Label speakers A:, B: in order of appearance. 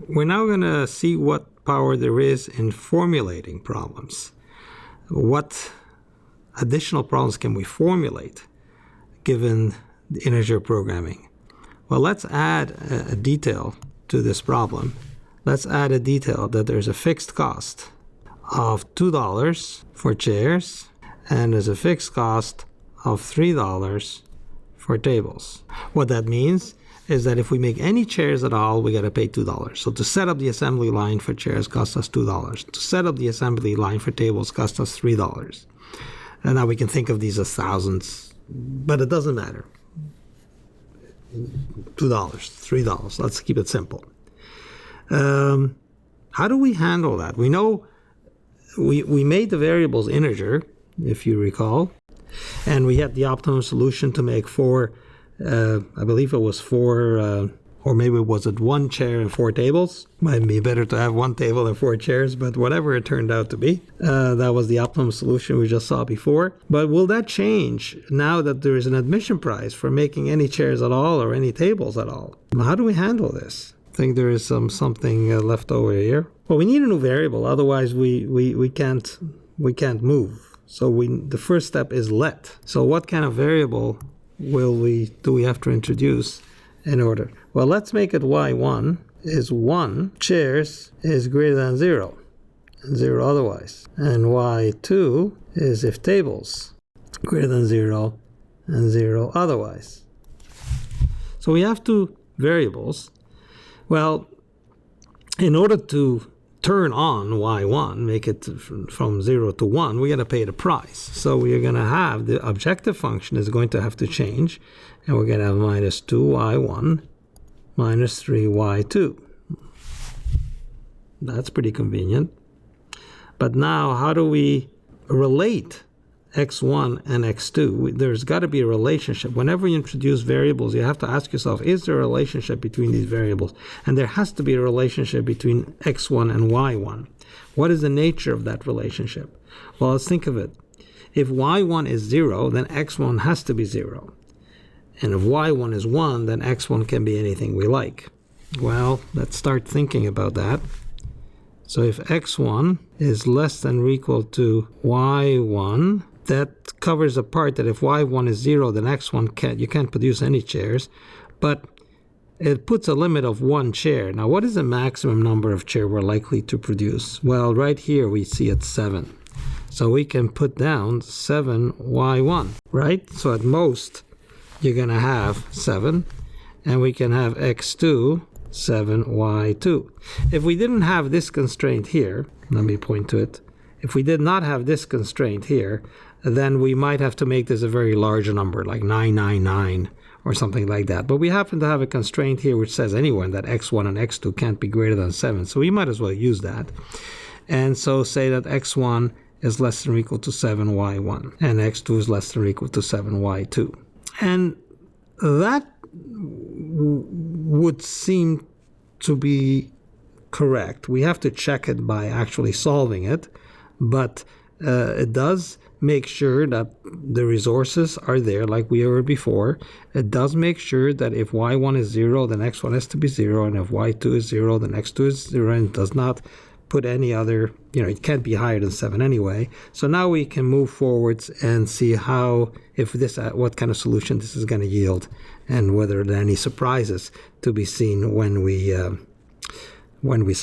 A: we're now going to see what power there is in formulating problems. What additional problems can we formulate given the integer programming? Well, let's add a detail to this problem. Let's add a detail that there's a fixed cost of $2 for chairs and there's a fixed cost of $3 for tables. What that means is that if we make any chairs at all, we got to pay $2. So to set up the assembly line for chairs costs us $2. To set up the assembly line for tables costs us $3. And now we can think of these as thousands, but it doesn't matter. $2, $3. Let's keep it simple. How do we handle that? We know we made the variables integer, if you recall, and we had the optimum solution to make four, I believe it was four, or maybe was it one chair and four tables? Might be better to have one table and four chairs, but whatever it turned out to be, that was the optimum solution we just saw before. But will that change now that there is an admission price for making any chairs at all or any tables at all? How do we handle this? I think there is something left over here. Well, we need a new variable, otherwise we can't move. So the first step is let. So what kind of variable do we have to introduce in order? Well, let's make it y1 is 1, chairs is greater than 0, and 0 otherwise. And y2 is if tables greater than 0 and 0 otherwise. So we have two variables. Well, in order to turn on y1, make it from 0 to 1, we got to pay the price. So we are going to have the objective function is going to have to change, and we're going to have minus 2y1 minus 3y2. That's pretty convenient. But now how do we relate x1 and x2? There's got to be a relationship. Whenever you introduce variables, you have to ask yourself, is there a relationship between these variables? And there has to be a relationship between x1 and y1. What is the nature of that relationship? Well, let's think of it. If y1 is 0, then x1 has to be 0. And if y1 is 1, then x1 can be anything we like. Well, let's start thinking about that. So if x1 is less than or equal to y1, that covers the part that if y1 is 0, then x1 you can't produce any chairs. But it puts a limit of 1 chair. Now, what is the maximum number of chairs we're likely to produce? Well, right here we see it's 7. So we can put down 7y1, right? So at most, you're going to have 7. And we can have x2, 7y2. If we didn't have this constraint here, let me point to it. If we did not have this constraint here, then we might have to make this a very large number, like 999 or something like that. But we happen to have a constraint here which says anyway that x1 and x2 can't be greater than 7. So we might as well use that. And so say that x1 is less than or equal to 7y1 and x2 is less than or equal to 7y2. And that would seem to be correct. We have to check it by actually solving it, but it does make sure that the resources are there like we were before. It does make sure that if y1 is 0, then x1 has to be 0, and if y2 is 0, then x2 is 0, and it does not put any other, it can't be higher than 7 anyway. So now we can move forwards and see what kind of solution this is going to yield, and whether there are any surprises to be seen when we solve.